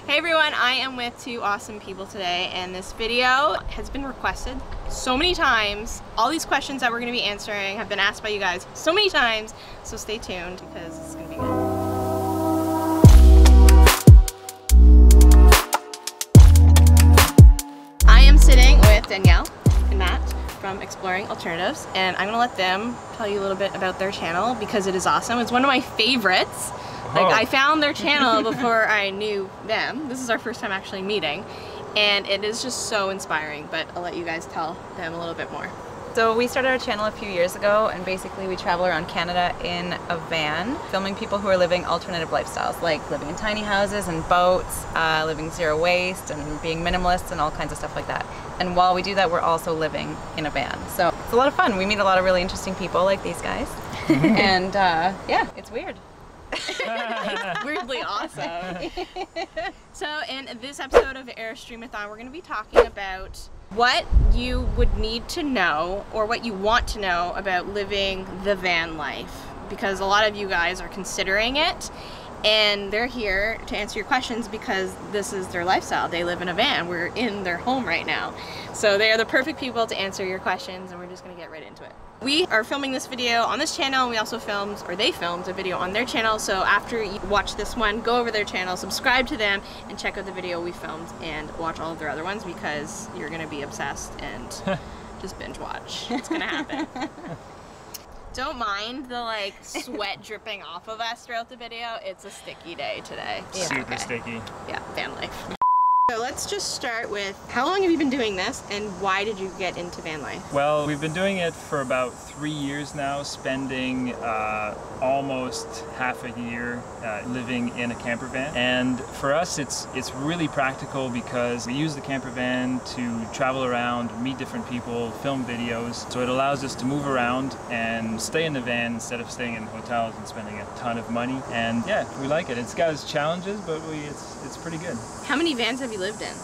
Hey everyone, I am with two awesome people today, and this video has been requested so many times. All these questions that we're going to be answering have been asked by you guys so many times, so stay tuned because it's going to be good. I am sitting with Danielle and Matt from Exploring Alternatives, and I'm going to let them tell you a little bit about their channel because it is awesome. It's one of my favorites. Like, I found their channel before I knew them. This is our first time actually meeting, and it is just so inspiring, but I'll let you guys tell them a little bit more. So we started our channel a few years ago, and basically we travel around Canada in a van, filming people who are living alternative lifestyles, like living in tiny houses and boats, living zero waste and being minimalists and all kinds of stuff like that. And while we do that, we're also living in a van. So it's a lot of fun. We meet a lot of really interesting people like these guys. And yeah, it's weird. It's weirdly awesome. So in this episode of Airstreamathon, we're going to be talking about what you would need to know or what you want to know about living the van life, because a lot of you guys are considering it, and they're here to answer your questions because this is their lifestyle. They live in a van. We're in their home right now. So they are the perfect people to answer your questions, and we're just going to get right into it. We are filming this video on this channel, and we also filmed, or they filmed a video on their channel. So after you watch this one, go over their channel, subscribe to them, and check out the video we filmed and watch all of their other ones because you're going to be obsessed and just binge watch. It's going to happen. Don't mind the like sweat dripping off of us throughout the video. It's a sticky day today. Yeah. Super sticky. Yeah, van life. So let's just start with, how long have you been doing this and why did you get into van life? Well, we've been doing it for about 3 years now, spending almost half a year living in a camper van. And for us, it's really practical because we use the camper van to travel around, meet different people, film videos. So it allows us to move around and stay in the van instead of staying in hotels and spending a ton of money. And yeah, we like it. It's got its challenges, but it's pretty good. How many vans have you lived in?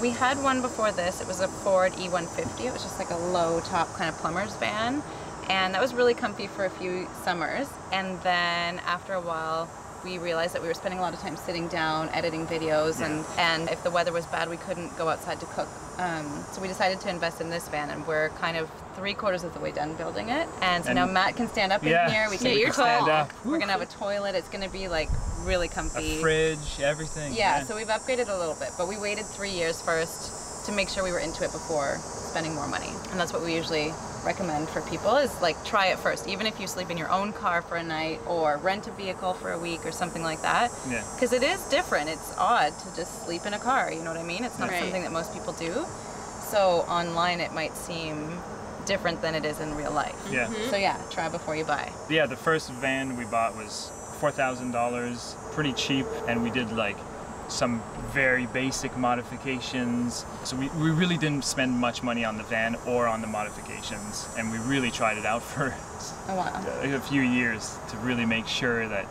We had one before this. It was a Ford E150. It was just like a low top kind of plumber's van, and that was really comfy for a few summers. And then after a while we realized that we were spending a lot of time sitting down editing videos, and if the weather was bad we couldn't go outside to cook. So we decided to invest in this van, and we're kind of 3/4 of the way done building it. And so now Matt can stand up in here. We can stand up. We're gonna have a toilet. It's gonna be like really comfy. A fridge, everything. Yeah, so we've upgraded a little bit, but we waited 3 years first to make sure we were into it before spending more money. And that's what we usually recommend for people, is like try it first, even if you sleep in your own car for a night or rent a vehicle for a week or something like that. Yeah. Because it is different. It's odd to just sleep in a car, you know what I mean? It's not something that most people do. So online it might seem different than it is in real life. Yeah. So yeah, try before you buy. Yeah, the first van we bought was $4,000, pretty cheap, and we did like some very basic modifications. So we really didn't spend much money on the van or on the modifications, and we really tried it out for a few years to really make sure that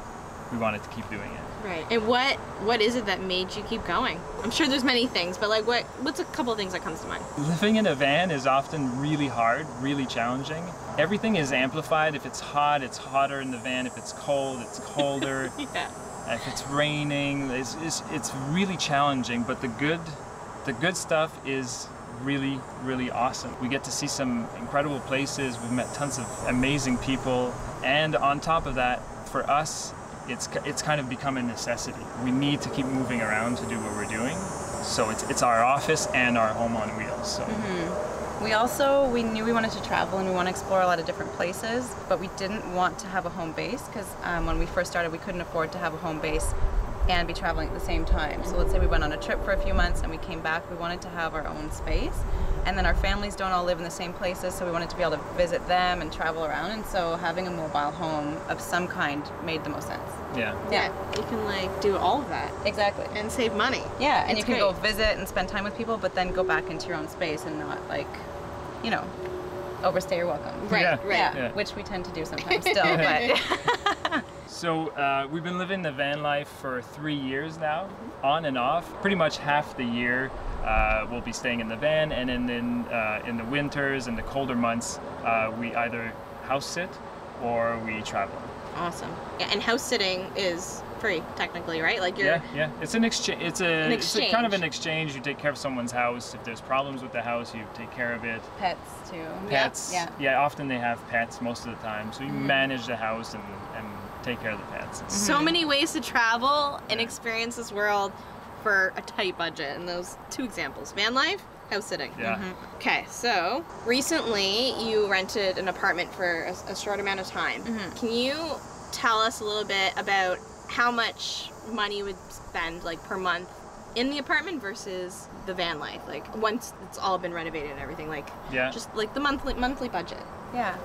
we wanted to keep doing it. Right. And what is it that made you keep going? I'm sure there's many things, but like what's a couple of things that comes to mind? Living in a van is often really hard, really challenging. Everything is amplified. If it's hot, it's hotter in the van. If it's cold, it's colder. Yeah. If it's raining, it's really challenging, but the good stuff is really, really awesome. We get to see some incredible places. We've met tons of amazing people, and on top of that, for us, it's kind of become a necessity. We need to keep moving around to do what we're doing. So it's our office and our home on wheels. So. We knew we wanted to travel and we want to explore a lot of different places, but we didn't want to have a home base because when we first started we couldn't afford to have a home base and be traveling at the same time. So let's say we went on a trip for a few months and we came back, we wanted to have our own space. And then our families don't all live in the same places, so we wanted to be able to visit them and travel around, and so having a mobile home of some kind made the most sense. Yeah. Yeah, you can like do all of that. Exactly. And save money. Yeah, and you can go visit and spend time with people, but then go back into your own space and not like, you know, overstay your welcome. Right, yeah. Which we tend to do sometimes still, but... So we've been living the van life for 3 years now, on and off. Pretty much half the year we'll be staying in the van, and in the winters and the colder months we either house sit or we travel. Awesome. Yeah, and house sitting is, free, technically, right? Like you're... Yeah. It's an exchange. It's kind of an exchange. exchange. You take care of someone's house. If there's problems with the house, you take care of it. Pets too. Pets. Yeah. Often they have pets most of the time. So you manage the house and take care of the pets. So many ways to travel and experience this world for a tight budget. And those 2 examples, van life, house sitting. Yeah. Okay, so recently you rented an apartment for a short amount of time. Can you tell us a little bit about how much money you would spend like per month in the apartment versus the van life? Like once it's all been renovated and everything, like just like the monthly budget. Yeah.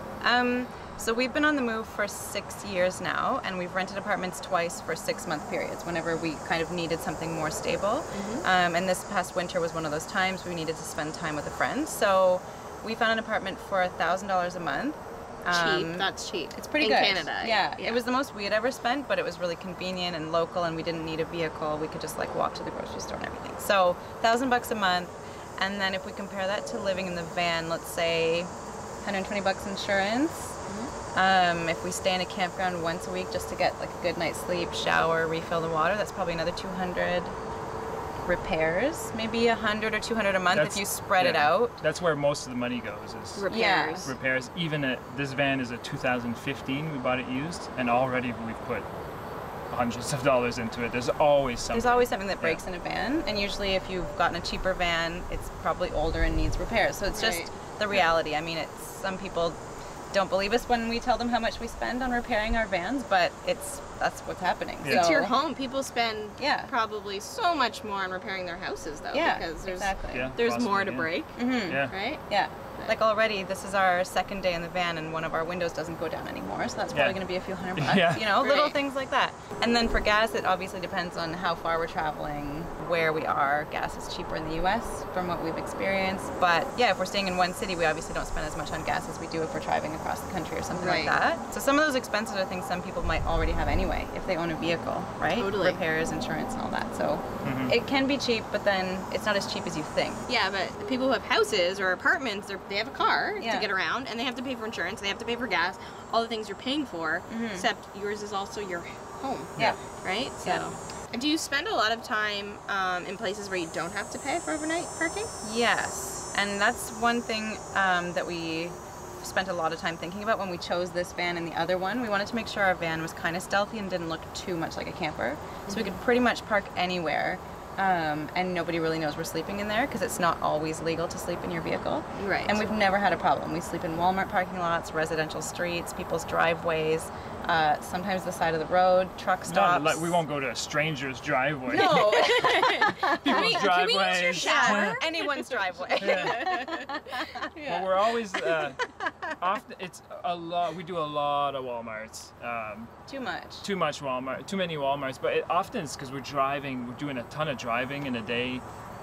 So we've been on the move for 6 years now, and we've rented apartments twice for 6-month periods whenever we kind of needed something more stable. And this past winter was one of those times we needed to spend time with a friend. So we found an apartment for $1,000 a month. Cheap. That's cheap. It's pretty in good. Canada. Yeah. It was the most we had ever spent, but it was really convenient and local, and we didn't need a vehicle. We could just like walk to the grocery store and everything. So $1,000 a month, and then if we compare that to living in the van, let's say $120 insurance. If we stay in a campground once a week just to get like a good night's sleep, shower, refill the water, that's probably another $200. Repairs, maybe $100 or $200 a month if you spread it out. That's where most of the money goes, is repairs. Repairs. Even this van is a 2015. We bought it used, and already we've put hundreds of dollars into it. There's always something. There's always something that breaks in a van, and usually if you've gotten a cheaper van, it's probably older and needs repairs. So it's just the reality. I mean, it's some people don't believe us when we tell them how much we spend on repairing our vans, but that's what's happening. It's your home. People spend probably so much more on repairing their houses though, because there's more to break. Right? Yeah. Like already, this is our 2nd day in the van, and one of our windows doesn't go down anymore, so that's probably going to be a few $100. You know, little things like that. And then for gas, it obviously depends on how far we're traveling, where we are. Gas is cheaper in the U.S. from what we've experienced, but yeah, if we're staying in one city, we obviously don't spend as much on gas as we do if we're driving across the country or something like that. So some of those expenses are things some people might already have anyway if they own a vehicle, right? Totally. Repairs, insurance, and all that. So it can be cheap, but then it's not as cheap as you think. Yeah, but people who have houses or apartments, they have a car to get around, and they have to pay for insurance, they have to pay for gas, all the things you're paying for, except yours is also your home. Yeah. Right? So, do you spend a lot of time in places where you don't have to pay for overnight parking? Yes, and that's one thing that we spent a lot of time thinking about when we chose this van and the other one. We wanted to make sure our van was kind of stealthy and didn't look too much like a camper, so we could pretty much park anywhere. And nobody really knows we're sleeping in there because it's not always legal to sleep in your vehicle. Right. And we've never had a problem. We sleep in Walmart parking lots, residential streets, people's driveways, sometimes the side of the road, truck stops. No, like we won't go to a stranger's driveway. No. People's driveways. Can we use your shower? Anyone's driveway. Well, we're always often. It's a lot. We do a lot of Walmarts. Too much. Too much Walmart. Too many Walmarts. But often it's because we're driving. We're doing a ton of driving in a day,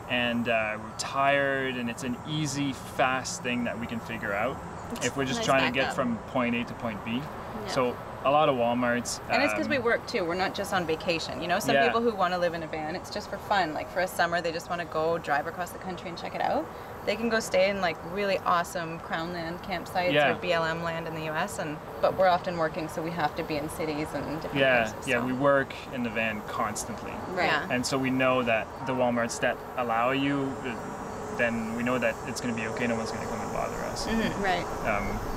and we're tired. And it's an easy, fast thing that we can figure out if we're just trying to get from point A to point B. Yeah. So a lot of Walmarts. And it's because we work too. We're not just on vacation. You know, some people who want to live in a van, it's just for fun. Like for a summer, they just want to go drive across the country and check it out. They can go stay in like really awesome Crown Land campsites or BLM land in the U.S. But we're often working, so we have to be in cities and different places. Yeah, we work in the van constantly. Right. Yeah. And so we know that the Walmarts that allow you, then we know that it's going to be okay. No one's going to come and bother us. Right.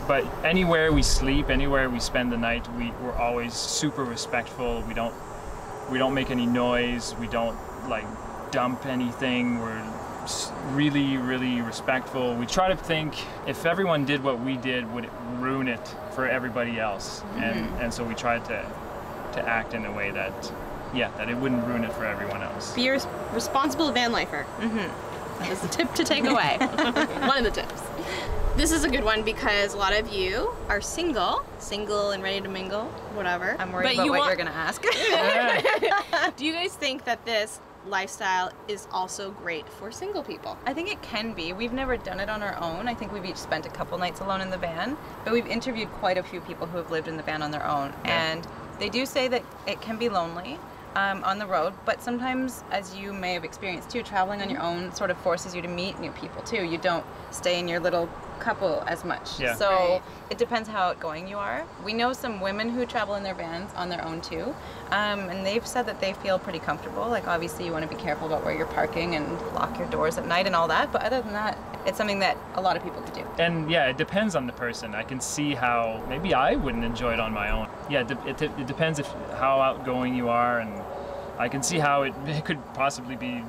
But anywhere we sleep, anywhere we spend the night, we're always super respectful. We don't make any noise. We don't like dump anything. We're really, really respectful. We try to think if everyone did what we did, would it ruin it for everybody else? And so we try to act in a way that it wouldn't ruin it for everyone else. Be a responsible van lifer. That is the tip to take away. One of the tips. This is a good one because a lot of you are single and ready to mingle, whatever. I'm worried about what you're going to ask. Do you guys think that this lifestyle is also great for single people? I think it can be. We've never done it on our own. I think we've each spent a couple nights alone in the van, but we've interviewed quite a few people who have lived in the van on their own, and they do say that it can be lonely, on the road, but sometimes, as you may have experienced too, traveling on your own sort of forces you to meet new people too. You don't stay in your little couple as much. Yeah. So Right. it depends how outgoing you are. We know some women who travel in their vans on their own too, and they've said that they feel pretty comfortable. Like obviously you want to be careful about where you're parking and lock your doors at night and all that, but other than that, it's something that a lot of people could do. And yeah, it depends on the person. I can see how maybe I wouldn't enjoy it on my own. Yeah, it depends how outgoing you are, and I can see how it could possibly be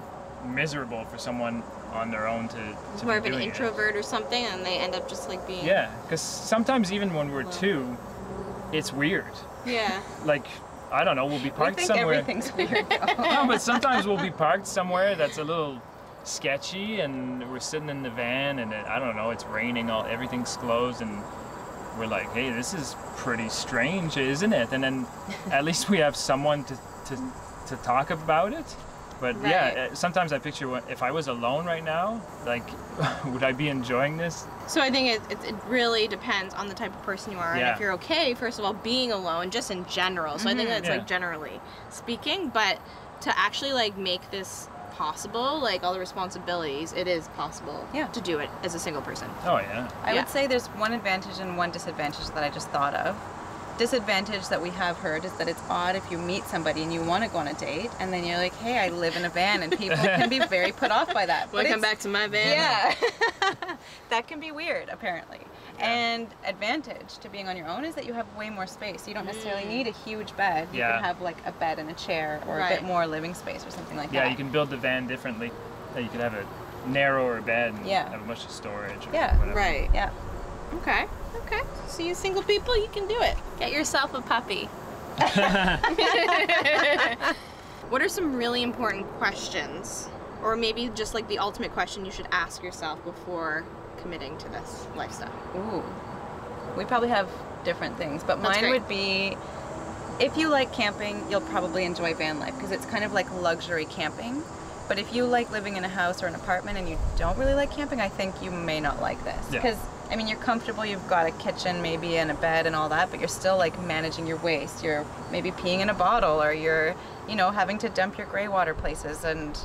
miserable for someone on their own to More be of an doing it. introvert or something, and they end up just like being. Yeah, because sometimes even when we're two, it's weird. Yeah. Like, I don't know, we'll be We parked think somewhere. everything's weird though. No, but sometimes we'll be parked somewhere that's a little sketchy, and we're sitting in the van, and I don't know, it's raining, everything's closed, and we're like, hey, this is pretty strange, isn't it? And then at least we have someone to talk about it. But Right. yeah, sometimes I picture if I was alone right now, like, would I be enjoying this? So I think it really depends on the type of person you are, and Yeah. if you're okay, first of all, being alone, just in general. So I think that's Yeah. like generally speaking, but to actually like make this possible, like all the responsibilities, it is possible Yeah. to do it as a single person. Oh yeah. I Yeah. would say there's one advantage and one disadvantage that I just thought of. Disadvantage that we have heard is that it's odd if you meet somebody and you want to go on a date, and then you're like, hey, I live in a van, and people can be very put off by that. Want But to come it's- back to my van? Yeah. That can be weird, apparently. Yeah. And advantage to being on your own is that you have way more space. You don't necessarily need a huge bed. You Yeah. can have like a bed and a chair, or a Right. bit more living space or something like Yeah, that. you can build the van differently. You could have a narrower bed and Yeah. have a bunch of storage or Yeah. whatever. Right. Yeah. Okay. Okay. So you single people, you can do it. Get yourself a puppy. What are some really important questions, or maybe just like the ultimate question you should ask yourself before committing to this lifestyle? Ooh. We probably have different things, but That's mine great. would be, if you like camping, you'll probably enjoy van life because it's kind of like luxury camping. But if you like living in a house or an apartment and you don't really like camping, I think you may not like this. Yeah. Because, I mean, you're comfortable, you've got a kitchen maybe and a bed and all that, but you're still like managing your waste. You're maybe peeing in a bottle, or you're, you know, having to dump your gray water places, and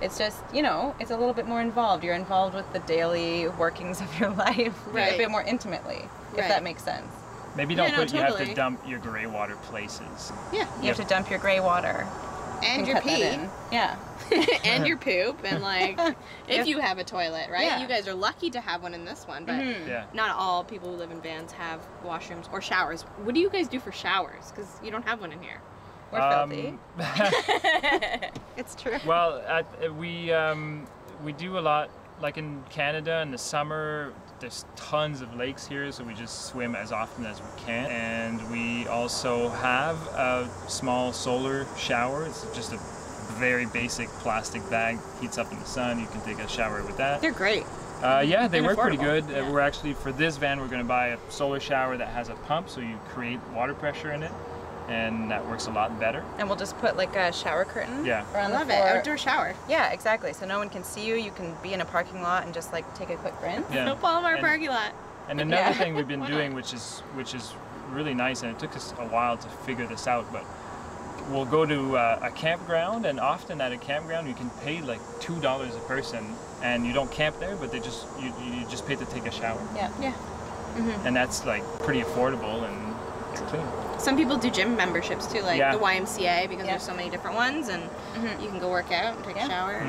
it's just, you know, it's a little bit more involved. You're involved with the daily workings of your life Right. a bit more intimately, if Right. that makes sense. Maybe don't Yeah, no, put you have totally. to dump your gray water places. Yeah. You have to dump your gray water. And and your cut that pee. in. Yeah. And your poop, and like, if Yeah. you have a toilet, right? Yeah. You guys are lucky to have one in this one, but Mhm. Yeah. not all people who live in vans have washrooms or showers. What do you guys do for showers? Because you don't have one in here. We're filthy. It's true. Well, we do a lot, like in Canada in the summer, there's tons of lakes here, so we just swim as often as we can. And we also have a small solar shower. It's just a very basic plastic bag, heats up in the sun. You can take a shower with that. They're great. Yeah, they And work pretty affordable. good. Yeah. We're actually, for this van, we're going to buy a solar shower that has a pump, so you create water pressure in it, and that works a lot better. And we'll just put like a shower curtain Yeah. I around the love it. floor. Outdoor shower. Yeah, exactly. So no one can see you. You can be in a parking lot and just like take a quick rinse. Yeah. No Palomar And- parking lot. And another Yeah. thing we've been Why doing, not? which is really nice, and it took us a while to figure this out, but we'll go to a campground, and often at a campground you can pay like $2 a person, and you don't camp there, but you just pay to take a shower, Yeah. Yeah. and that's like pretty affordable and it's clean. Some people do gym memberships too, like Yeah. the YMCA, because Yeah. there's so many different ones, and you can go work out and take Yeah. a shower.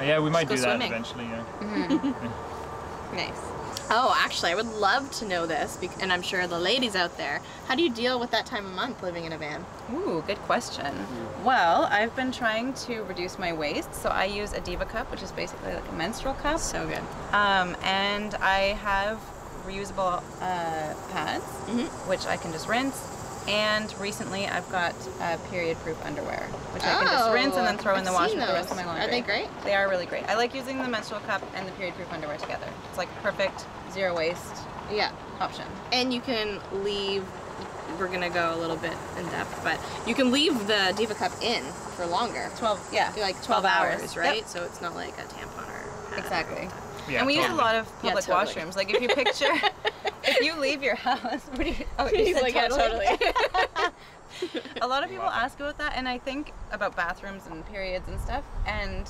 Yeah, we might go do that swimming. eventually. Yeah. Nice. Oh, actually, I would love to know this, and I'm sure the ladies out there. How do you deal with that time of month living in a van? Ooh, good question. Well, I've been trying to reduce my waste, so I use a Diva cup, which is basically like a menstrual cup. So good. And I have reusable pads, which I can just rinse. And recently, I've got period-proof underwear, which I can just rinse and then throw in the I've wash seen with the rest of those. my laundry. Are they great? They are really great. I like using the menstrual cup and the period-proof underwear together. It's like perfect zero waste Yeah. option. And you can leave, we're gonna go a little bit in depth, but you can leave the Diva cup in for longer. 12, yeah. Like 12 hours, right? Yep. So it's not like a tampon or pad. Exactly. Yeah, And we use a totally. lot of Yeah, public totally. washrooms. Like if you picture, if you leave your house, what do you? Oh, you He's said like, yeah, totally. A lot of people ask about that, and I think about bathrooms and periods and stuff, and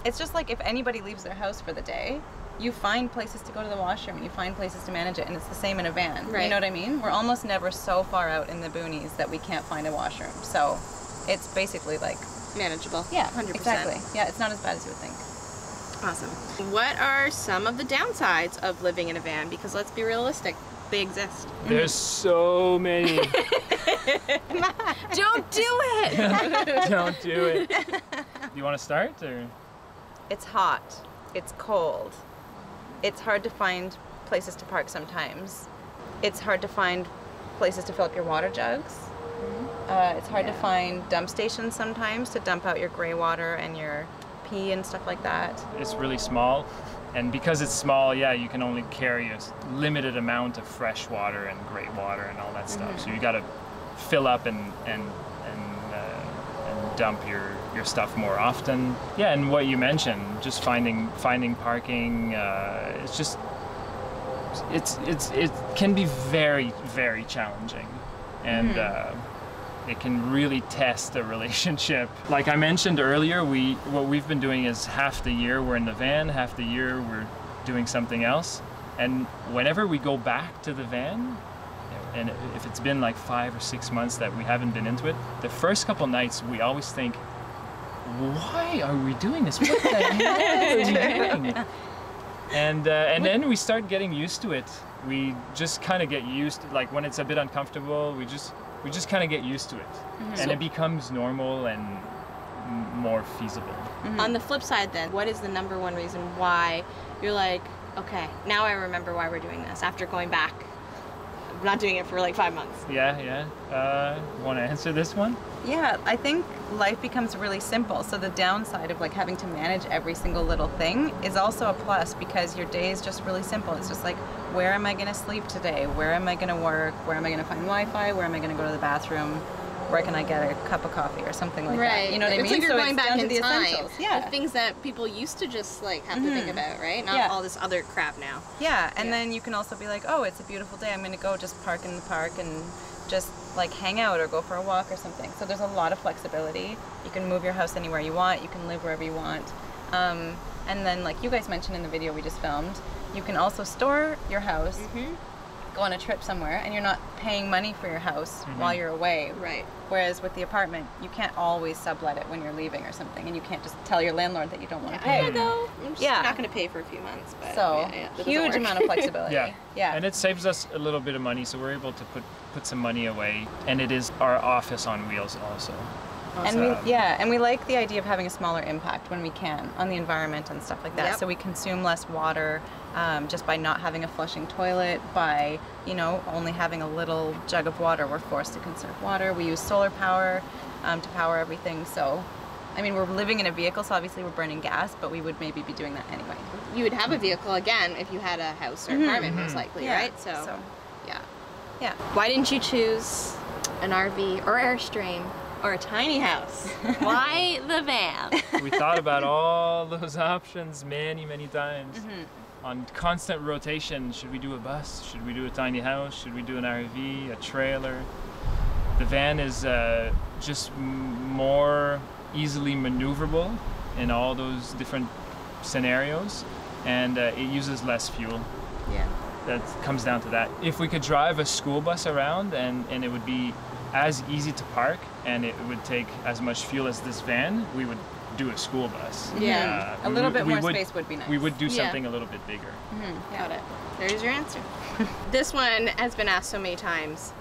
it's just like if anybody leaves their house for the day, you find places to go to the washroom and you find places to manage it, and it's the same in a van. Right. You know what I mean? We're almost never so far out in the boonies that we can't find a washroom. So it's basically like Manageable. yeah, 100%. exactly. Yeah, it's not as bad as you would think. Awesome. What are some of the downsides of living in a van? Because let's be realistic, they exist. There's so many. Don't do it! Don't do it. You want to start or? It's hot. It's cold. It's hard to find places to park sometimes. It's hard to find places to fill up your water jugs. It's hard to find dump stations sometimes to dump out your gray water and your pee and stuff like that. It's really small, and because it's small, yeah, you can only carry a limited amount of fresh water and gray water and all that stuff. So you got to fill up and dump your stuff more often. Yeah, and what you mentioned, just finding parking. It's just it can be very, very challenging, and it can really test a relationship. Like I mentioned earlier, what we've been doing is half the year we're in the van, half the year we're doing something else. And whenever we go back to the van, and if it's been like 5 or 6 months that we haven't been into it, the first couple nights we always think, why are we doing this? What the hell are we doing? And then we start getting used to it. We just kind of get used to, like when it's a bit uncomfortable, we just kind of get used to it, and it becomes normal and more feasible. On the flip side then, what is the number one reason why you're like, okay, now I remember why we're doing this after going back, not doing it for like 5 months? Yeah. Want to answer this one? Yeah, I think life becomes really simple. So the downside of like having to manage every single little thing is also a plus, because your day is just really simple. It's just like, where am I going to sleep today? Where am I going to work? Where am I going to find Wi-Fi? Where am I going to go to the bathroom? Where can I get a cup of coffee or something like that? You know what I mean? It's like you're going it's back down in to the time. essentials. Yeah. The things that people used to just like have to think about, right? Not all this other crap now. Yeah, and then you can also be like, oh, it's a beautiful day. I'm going to go just park in the park and just like hang out or go for a walk or something. So there's a lot of flexibility. You can move your house anywhere you want. You can live wherever you want. And then like you guys mentioned in the video we just filmed, you can also store your house, go on a trip somewhere, and you're not paying money for your house while you're away. Right. Whereas with the apartment, you can't always sublet it when you're leaving or something, and you can't just tell your landlord that you don't want to pay. I'm just not going to pay for a few months. But So huge amount of flexibility. Yeah. And it saves us a little bit of money, so we're able to put some money away, and it is our office on wheels also. And we like the idea of having a smaller impact when we can on the environment and stuff like that. Yep. So we consume less water just by not having a flushing toilet, by only having a little jug of water. We're forced to conserve water. We use solar power to power everything. So, I mean, we're living in a vehicle, so obviously we're burning gas, but we would maybe be doing that anyway. You would have a vehicle again if you had a house or apartment, most likely, right? So yeah. Why didn't you choose an RV or Airstream or a tiny house? Why the van? We thought about all those options many, many times. On constant rotation, should we do a bus? Should we do a tiny house? Should we do an RV, a trailer? The van is just more easily maneuverable in all those different scenarios, and it uses less fuel. Yeah. That comes down to that. If we could drive a school bus around and it would be as easy to park and it would take as much fuel as this van, we would do a school bus. Yeah. A little bit more space would be nice. We would do something a little bit bigger. Got it. There's your answer. This one has been asked so many times.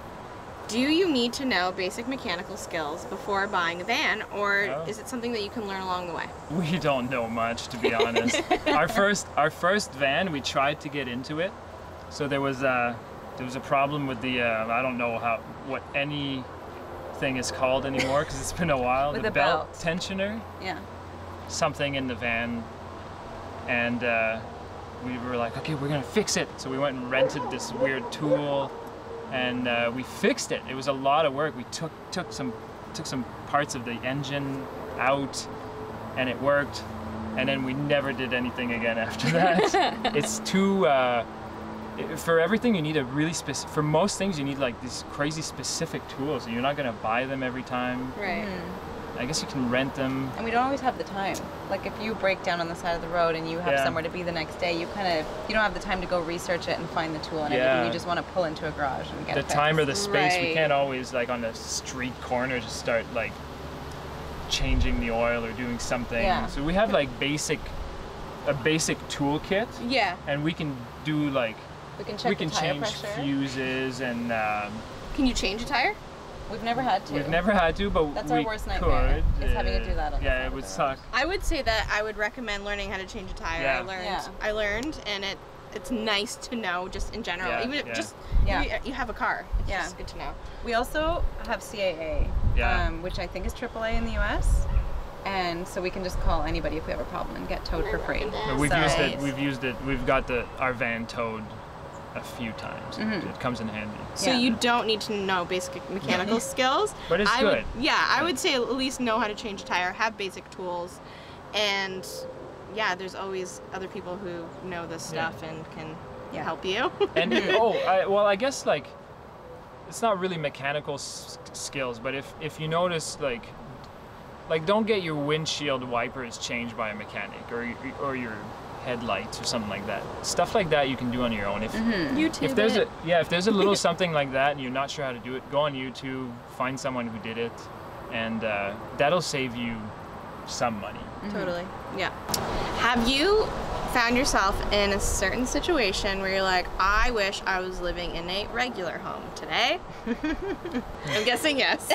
Do you need to know basic mechanical skills before buying a van, or is it something that you can learn along the way? We don't know much, to be honest. Our first van, we tried to get into it. So there was a problem with the I don't know what anything is called anymore because it's been a while. With the the belt belt tensioner. Yeah. Something in the van, and we were like, okay, we're gonna fix it. So we went and rented this weird tool, and we fixed it. It was a lot of work. We took some parts of the engine out, and it worked. And then we never did anything again after that. It's too For everything you need a really specific, for most things you need like these crazy specific tools, and you're not going to buy them every time. Right. I guess you can rent them. And we don't always have the time. Like if you break down on the side of the road and you have somewhere to be the next day, you don't have the time to go research it and find the tool and everything. You just want to pull into a garage and get the it time or the fixed. space. We can't always like on the street corner just start like changing the oil or doing something. So we have like a basic toolkit. Yeah. And we can do like we can change pressure. fuses and. Can you change a tire? We've never had to. We've never had to, but that's we our worst nightmare. could. Is having to do that. On the it would suck. I would say that I would recommend learning how to change a tire. Yeah. I learned, and it's nice to know just in general. Even if you have a car, it's just good to know. We also have CAA, which I think is AAA in the US. And so we can just call anybody if we have a problem and get towed for free. But we've used it. We've got our van towed a few times. It comes in handy. So you don't need to know basic mechanical skills. But it's good. I would say at least know how to change a tire, have basic tools, and there's always other people who know this stuff and can help you. And I guess like it's not really mechanical skills, but if you notice like don't get your windshield wipers changed by a mechanic or your headlights or something like that. Stuff like that you can do on your own. If there's a little something like that and you're not sure how to do it, go on YouTube, find someone who did it, and that'll save you some money. Totally. Yeah. Have you found yourself in a certain situation where you're like, I wish I was living in a regular home today? I'm guessing yes.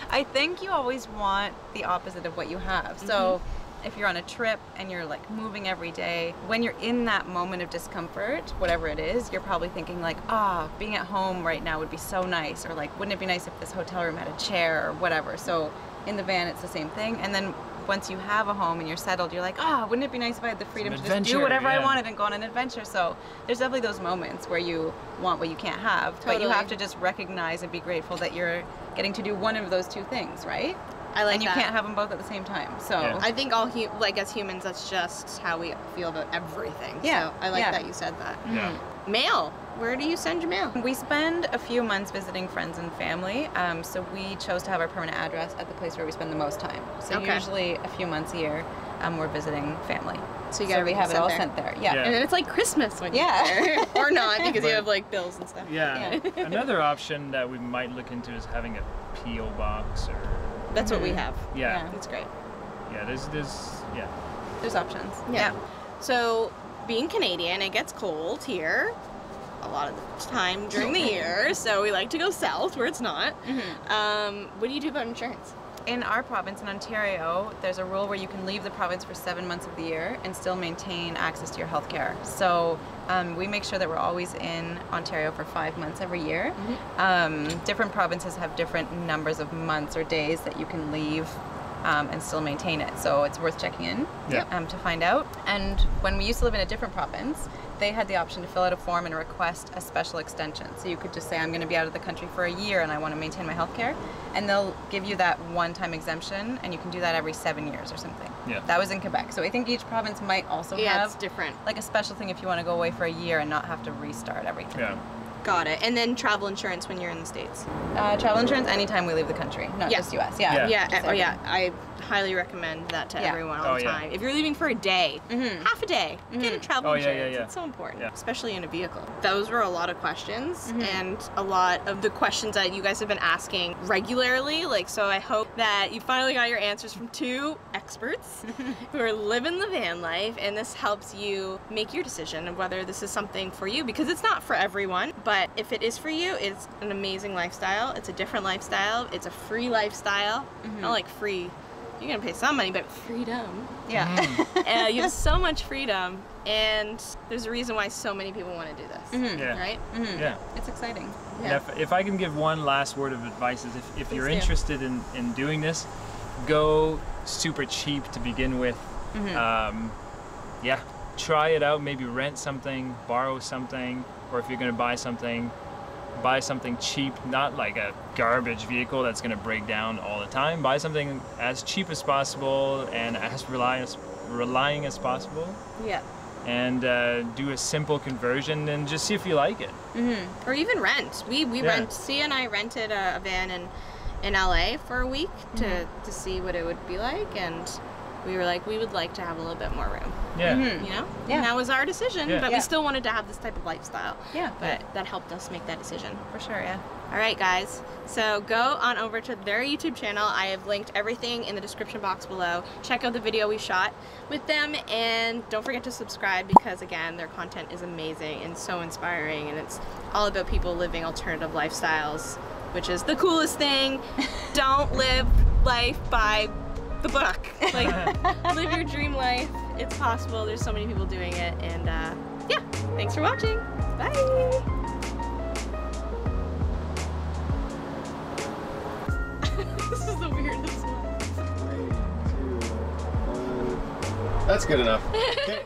I think you always want the opposite of what you have. So if you're on a trip and you're like moving every day, when you're in that moment of discomfort, whatever it is, you're probably thinking like, being at home right now would be so nice, or like, wouldn't it be nice if this hotel room had a chair or whatever. So in the van, it's the same thing. And then once you have a home and you're settled, you're like, wouldn't it be nice if I had the freedom to just do whatever I wanted and go on an adventure. So there's definitely those moments where you want what you can't have, but you have to just recognize and be grateful that you're getting to do one of those two things, right? I like that. And you can't have them both at the same time. So I think as humans, that's just how we feel about everything. Yeah. So I like that you said that. Yeah. Mail. Where do you send your mail? We spend a few months visiting friends and family, so we chose to have our permanent address at the place where we spend the most time. So usually a few months a year, we're visiting family. So we have it all sent there. Yeah. And then it's like Christmas when you're there. Or not, because you have like bills and stuff. Yeah. Another option that we might look into is having a P.O. box or... That's what we have. Yeah. That's great. Yeah, there's options. Yeah. So being Canadian, it gets cold here a lot of the time during the year, so we like to go south where it's not. What do you do about insurance? In our province, in Ontario, there's a rule where you can leave the province for 7 months of the year and still maintain access to your health care. So we make sure that we're always in Ontario for 5 months every year. Different provinces have different numbers of months or days that you can leave and still maintain it. So it's worth checking in to find out. And when we used to live in a different province, they had the option to fill out a form and request a special extension. So you could just say, I'm going to be out of the country for a year and I want to maintain my health care. And they'll give you that one-time exemption, and you can do that every 7 years or something. Yeah. That was in Quebec. So I think each province might also have it's different. Like a special thing if you want to go away for a year and not have to restart everything. Yeah. Got it. And then travel insurance when you're in the States. Travel insurance anytime we leave the country, not just US. I highly recommend that to everyone all the time. If you're leaving for a day, half a day, get a travel insurance. It's so important, especially in a vehicle. Those were a lot of questions, and a lot of the questions that you guys have been asking regularly. So I hope that you finally got your answers from two experts who are living the van life, and this helps you make your decision of whether this is something for you, because it's not for everyone, but if it is for you, it's an amazing lifestyle. It's a different lifestyle. It's a free lifestyle. Not like free. You're gonna pay some money, but freedom. Yeah. You have so much freedom, and there's a reason why so many people want to do this. Right? Yeah. It's exciting. Yeah. If I can give one last word of advice, is if you're interested in doing this, go super cheap to begin with. Try it out. Maybe rent something, borrow something, or if you're gonna buy something cheap, not like a garbage vehicle that's going to break down all the time. Buy something as cheap as possible and as relying as possible. Yeah. and do a simple conversion and just see if you like it. Or even rent. We rent. Sia and I rented a van in LA for a week to see what it would be like, and we were like, we would like to have a little bit more room. Yeah. You know? And that was our decision, but we still wanted to have this type of lifestyle. Yeah. But that helped us make that decision. For sure, yeah. All right, guys. So go on over to their YouTube channel. I have linked everything in the description box below. Check out the video we shot with them, and don't forget to subscribe because, again, their content is amazing and so inspiring, and it's all about people living alternative lifestyles, which is the coolest thing. Don't live life by the book. Like, live your dream life. It's possible. There's so many people doing it, and yeah. Thanks for watching. Bye. This is the weirdest one. 3, 2, 1. That's good enough. Okay.